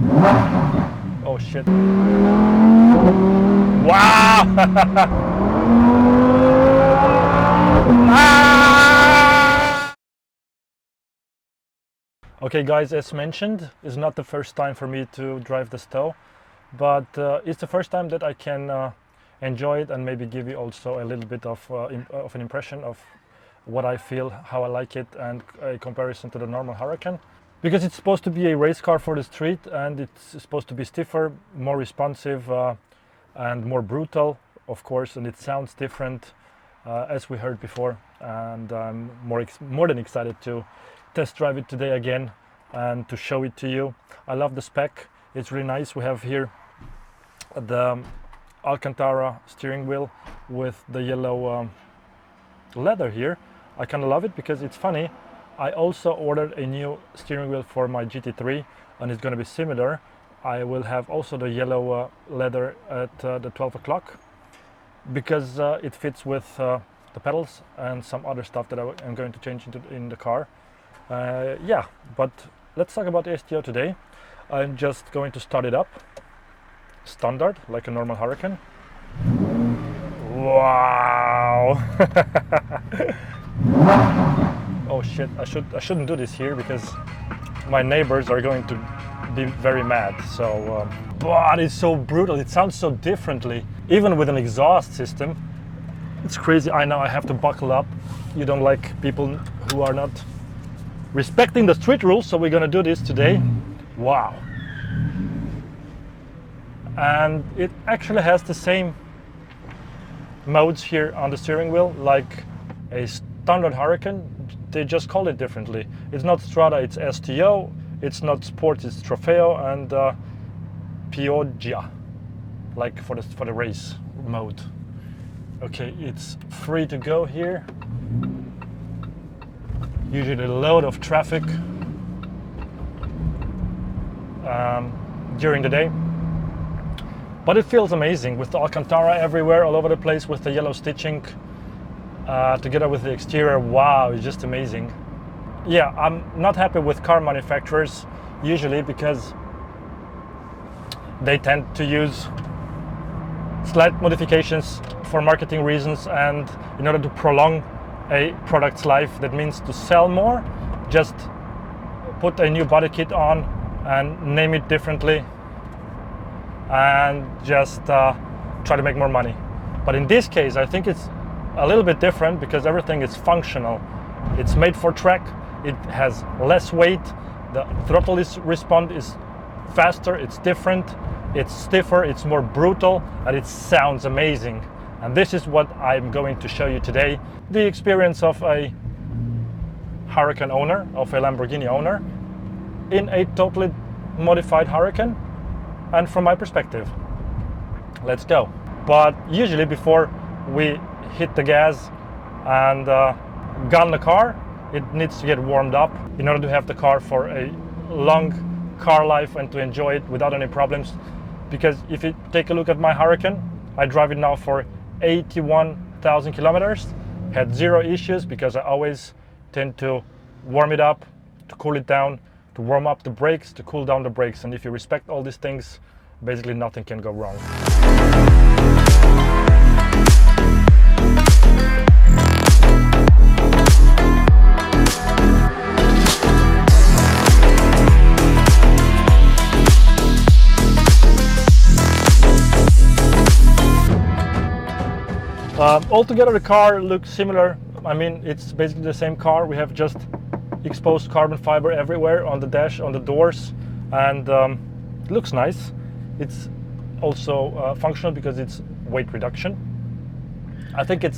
Oh shit. Wow! Ah! Okay guys, as mentioned, it's not the first time for me to drive the Stow, but it's the first time that I can enjoy it and maybe give you also a little bit of an impression of what I feel, how I like it, and a comparison to the normal Huracan. Because it's supposed to be a race car for the street, and it's supposed to be stiffer, more responsive, and more brutal, of course, and it sounds different, as we heard before. And I'm more than excited to test drive it today again and to show it to you. I love the spec; it's really nice. We have here the Alcantara steering wheel with the yellow leather here. I kind of love it because it's funny. I also ordered a new steering wheel for my GT3, and it's going to be similar. I will have also the yellow leather at the 12 o'clock because it fits with the pedals and some other stuff that I'm going to change in the car. Yeah, but let's talk about the STO today. I'm just going to start it up, standard, like a normal Huracan. Wow! Oh shit, I shouldn't do this here because my neighbors are going to be very mad. So, but it's so brutal, it sounds so differently. Even with an exhaust system, it's crazy. I know I have to buckle up. You don't like people who are not respecting the street rules, so we're gonna do this today. Wow. And it actually has the same modes here on the steering wheel like a standard Huracan. They just call it differently. It's not Strada, it's STO. It's not Sport, it's Trofeo and Pioggia, like for the race mode. Okay, it's free to go here. Usually a load of traffic during the day. But it feels amazing with the Alcantara everywhere, all over the place, with the yellow stitching together with the exterior. Wow, it's just amazing. Yeah, I'm not happy with car manufacturers usually because they tend to use slight modifications for marketing reasons, and in order to prolong a product's life, that means to sell more, just put a new body kit on and name it differently and just try to make more money. But in this case, I think it's a little bit different because everything is functional. It's made for track, it has less weight, the throttle response is faster, it's different, it's stiffer, it's more brutal, and it sounds amazing. And this is what I'm going to show you today. The experience of a Huracan owner, of a Lamborghini owner, in a totally modified Huracan, and from my perspective. Let's go. But usually before we hit the gas and gun the car, it needs to get warmed up in order to have the car for a long car life and to enjoy it without any problems. Because if you take a look at my Huracan, I drive it now for 81,000 kilometers, had zero issues because I always tend to warm it up, to cool it down, to warm up the brakes, to cool down the brakes. And if you respect all these things, basically nothing can go wrong. Altogether the car looks similar. I mean, it's basically the same car. We have just exposed carbon fiber everywhere on the dash, on the doors, and it looks nice. It's also functional because it's weight reduction. I think it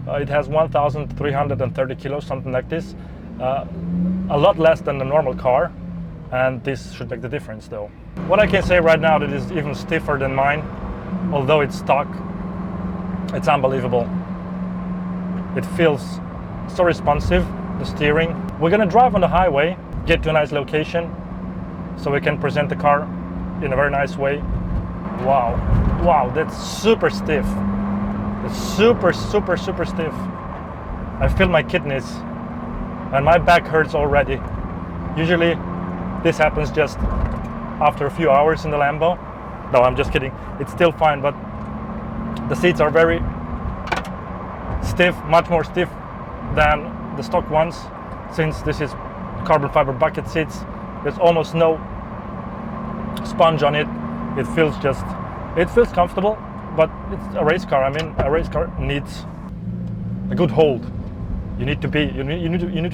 has 1,330 kilos, something like this. A lot less than the normal car, and this should make the difference though. What I can say right now, that is even stiffer than mine, although it's stock. It's unbelievable. It feels so responsive, the steering. We're gonna drive on the highway, get to a nice location, so we can present the car in a very nice way. Wow, wow, that's super stiff. It's super, super, super stiff. I feel my kidneys and my back hurts already. Usually this happens just after a few hours in the Lambo. No, I'm just kidding. It's still fine, but the seats are very stiff, much more stiff than the stock ones. Since this is carbon fiber bucket seats, there's almost no sponge on it. It feels comfortable, but it's a race car. I mean, a race car needs a good hold. You need to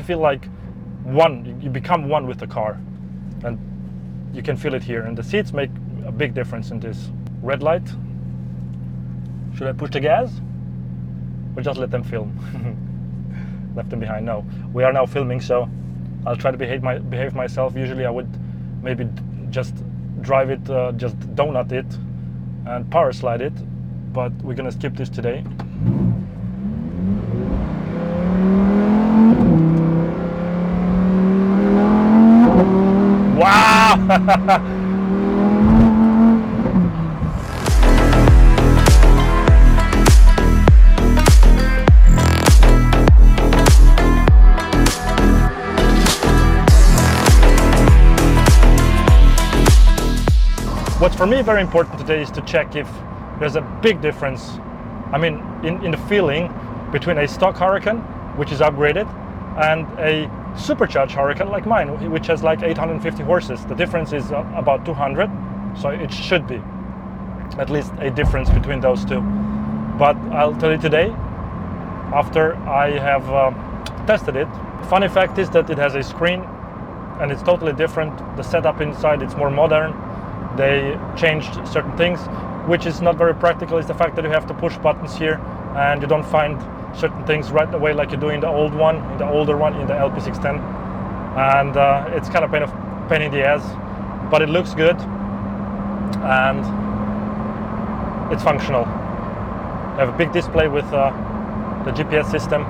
feel like one. You become one with the car, and you can feel it here. And the seats make a big difference in this. Red light. Should I push the gas or just let them film? Left them behind. No, we are now filming, so I'll try to behave myself. Usually I would maybe just drive it, just donut it and power slide it, but we're gonna skip this today. Wow! What's for me very important today is to check if there's a big difference, I mean, in the feeling between a stock Huracan, which is upgraded, and a supercharged Huracan like mine, which has like 850 horses. The difference is about 200, so it should be at least a difference between those two. But I'll tell you today, after I have tested it. Funny fact is that it has a screen and it's totally different. The setup inside, it's more modern. They changed certain things. Which is not very practical is the fact that you have to push buttons here and you don't find certain things right away like you do in the older one, in the LP610. And it's kind of pain in the ass, but it looks good and it's functional. You have a big display with the GPS system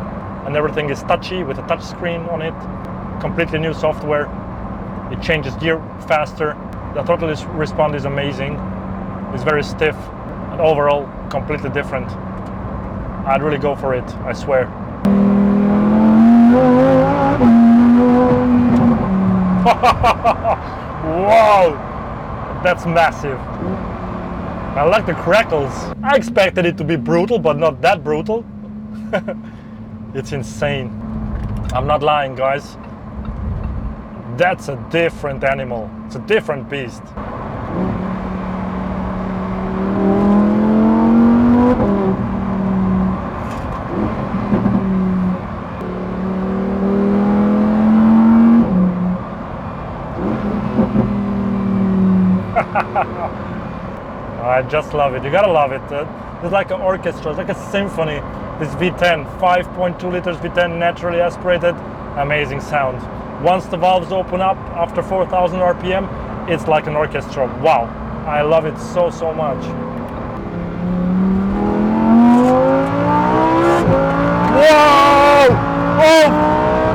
and everything is touchy with a touch screen on it. Completely new software. It changes gear faster. The throttle response is amazing. It's very stiff and overall completely different. I'd really go for it, I swear. Wow, that's massive. I like the crackles. I expected it to be brutal, but not that brutal. It's insane. I'm not lying, guys. That's a different animal. It's a different beast. I just love it. You gotta love it. It's like an orchestra. It's like a symphony. This V10, 5.2 liters V10, naturally aspirated, amazing sound. Once the valves open up after 4,000 RPM, it's like an orchestra. Wow, I love it so much. Whoa! Oh,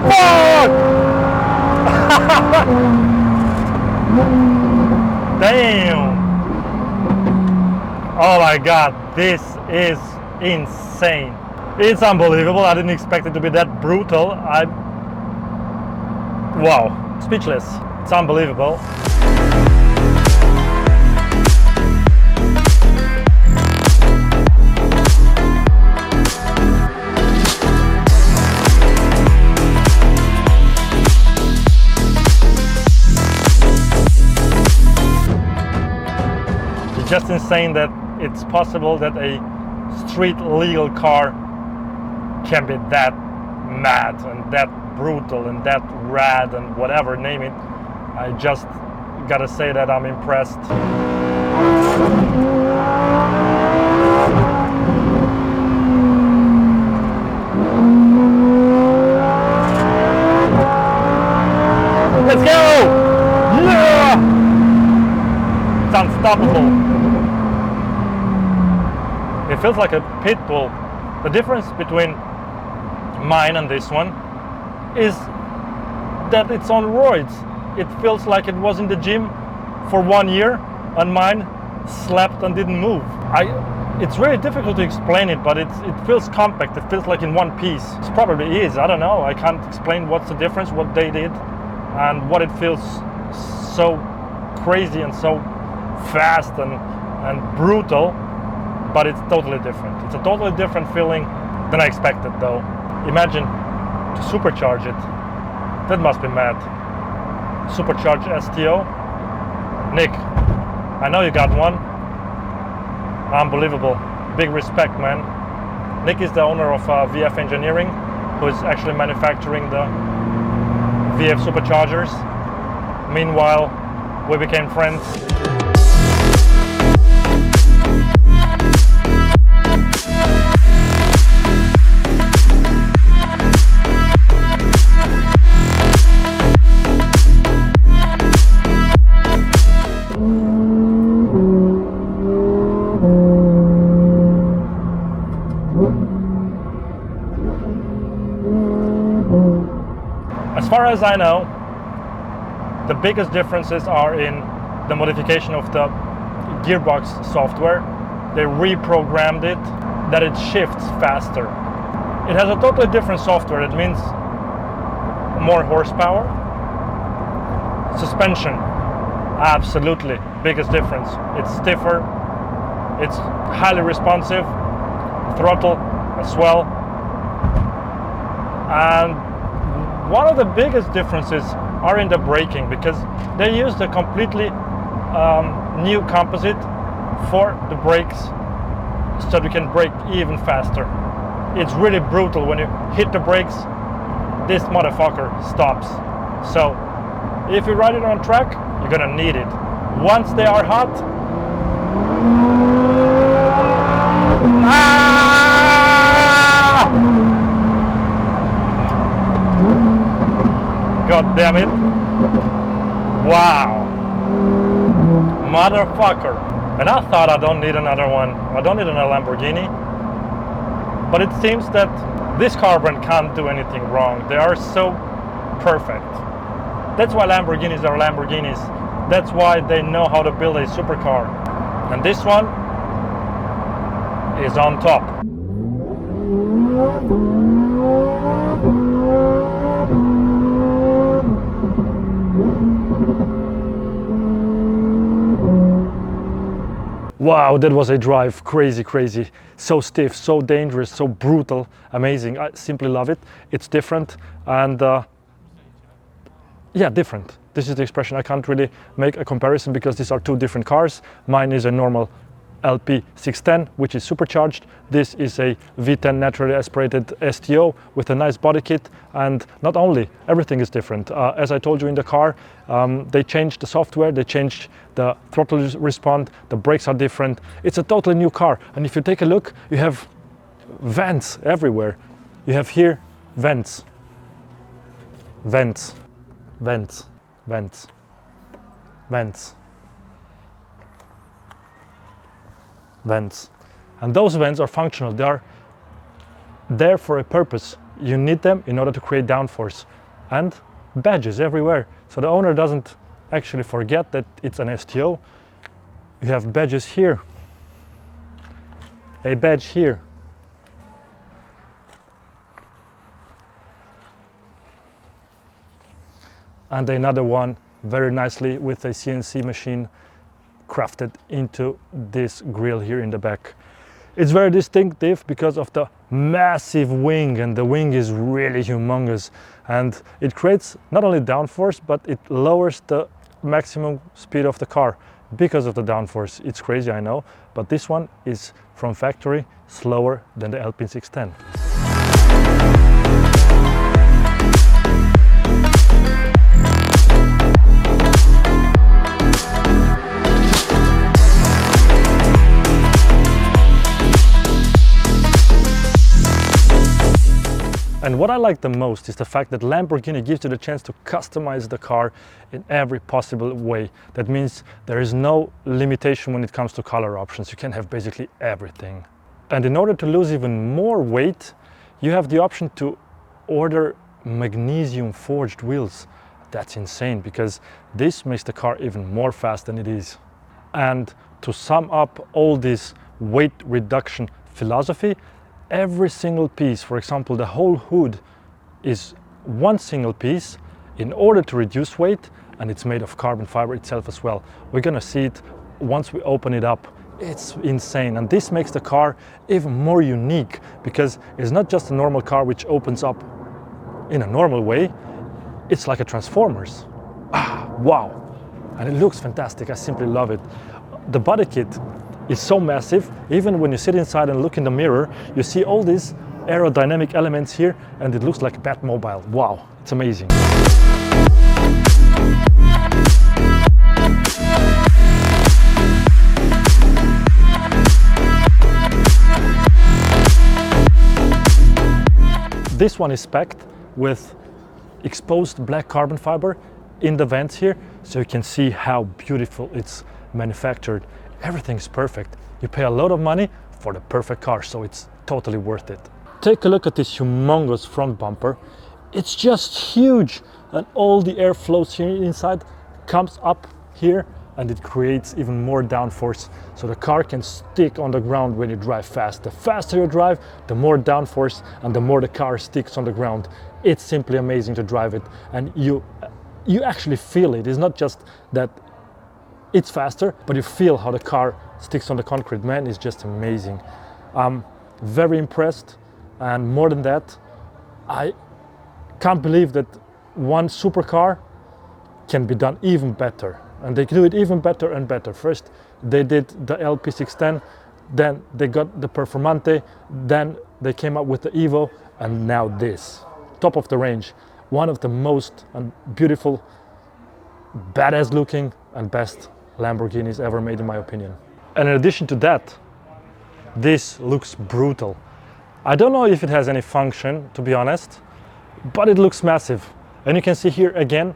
fuck! Damn! Oh my god, this is insane. It's unbelievable. I didn't expect it to be that brutal. Wow, speechless. It's unbelievable. It's just insane that it's possible that a street legal car can be that mad and that brutal and that rad and whatever, name it. I just gotta say that I'm impressed. Let's go! Yeah! It's unstoppable. It feels like a pit bull. The difference between mine and this one is that it's on roids. It feels like it was in the gym for 1 year and mine slept and didn't move. It's really difficult to explain it, but it feels compact. It feels like in one piece. It probably is, I don't know. I can't explain what's the difference, what they did and what it feels so crazy and so fast and brutal, but it's totally different. It's a totally different feeling than I expected though. Imagine to supercharge it. That must be mad. Supercharged STO. Nick, I know you got one. Unbelievable. Big respect, man. Nick is the owner of VF Engineering, who is actually manufacturing the VF superchargers. Meanwhile, we became friends. As far as I know, the biggest differences are in the modification of the gearbox software. They reprogrammed it that it shifts faster. It has a totally different software. It means more horsepower. Suspension, absolutely biggest difference. It's stiffer, it's highly responsive. Throttle as well. And one of the biggest differences are in the braking, because they use the completely new composite for the brakes, so you can brake even faster. It's really brutal when you hit the brakes, this motherfucker stops. So if you ride it on track, you're gonna need it. Once they are hot, God damn it. Wow. Motherfucker. And I thought I don't need another one. I don't need another Lamborghini. But it seems that this car brand can't do anything wrong. They are so perfect. That's why Lamborghinis are Lamborghinis. That's why they know how to build a supercar. And this one is on top. Wow, that was a drive. Crazy, crazy. So stiff, so dangerous, so brutal. Amazing. I simply love it. It's different and yeah, different. This is the expression. I can't really make a comparison because these are two different cars. Mine is a normal LP 610, which is supercharged. This is a V10 naturally aspirated STO with a nice body kit. And not only, everything is different. As I told you in the car, they changed the software, they changed the throttle response, the brakes are different. It's a totally new car. And if you take a look, you have vents everywhere. You have here vents, vents, vents, vents, vents, vents. And those vents are functional. They are there for a purpose. You need them in order to create downforce. And badges everywhere. So the owner doesn't actually forget that it's an STO. You have badges here. A badge here. And another one very nicely with a CNC machine crafted into this grille here in the back. It's very distinctive because of the massive wing, and the wing is really humongous, and it creates not only downforce, but it lowers the maximum speed of the car because of the downforce. It's crazy, I know, but this one is from factory slower than the Alpine 610. And what I like the most is the fact that Lamborghini gives you the chance to customize the car in every possible way. That means there is no limitation when it comes to color options. You can have basically everything. And in order to lose even more weight, you have the option to order magnesium forged wheels. That's insane, because this makes the car even more fast than it is. And to sum up all this weight reduction philosophy, every single piece, for example, the whole hood is one single piece in order to reduce weight, and it's made of carbon fiber itself as well. We're gonna see it once we open it up. It's insane, and this makes the car even more unique because it's not just a normal car which opens up in a normal way. It's like a Transformers. Wow, and it looks fantastic. I simply love it. The body kit is so massive. Even when you sit inside and look in the mirror, you see all these aerodynamic elements here, and it looks like a Batmobile. Wow, it's amazing. This one is packed with exposed black carbon fiber in the vents here, so you can see how beautiful it's manufactured. Everything's perfect. You pay a lot of money for the perfect car, so it's totally worth it. Take a look at this humongous front bumper. It's just huge, and all the air flows here inside, comes up here, and it creates even more downforce, so the car can stick on the ground when you drive fast. The faster you drive, the more downforce and the more the car sticks on the ground. It's simply amazing to drive it, and you actually feel it. It's not just that it's faster, but you feel how the car sticks on the concrete. Man, it's just amazing. I'm very impressed, and more than that, I can't believe that one supercar can be done even better, and they do it even better and better. First they did the LP610, then they got the Performante, then they came up with the Evo, and now this. Top of the range. One of the most beautiful, badass looking and best Lamborghinis ever made, in my opinion. And in addition to that, this looks brutal. I don't know if it has any function, to be honest, but it looks massive. And you can see here again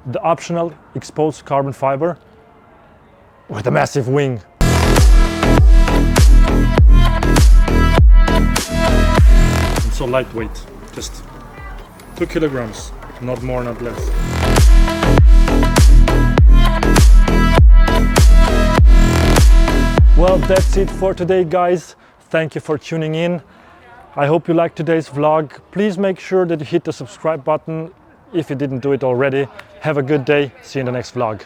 the optional exposed carbon fiber with a massive wing. It's so lightweight, just 2 kilograms, not more, not less. Well, that's it for today, guys. Thank you for tuning in. I hope you liked today's vlog. Please make sure that you hit the subscribe button if you didn't do it already. Have a good day. See you in the next vlog.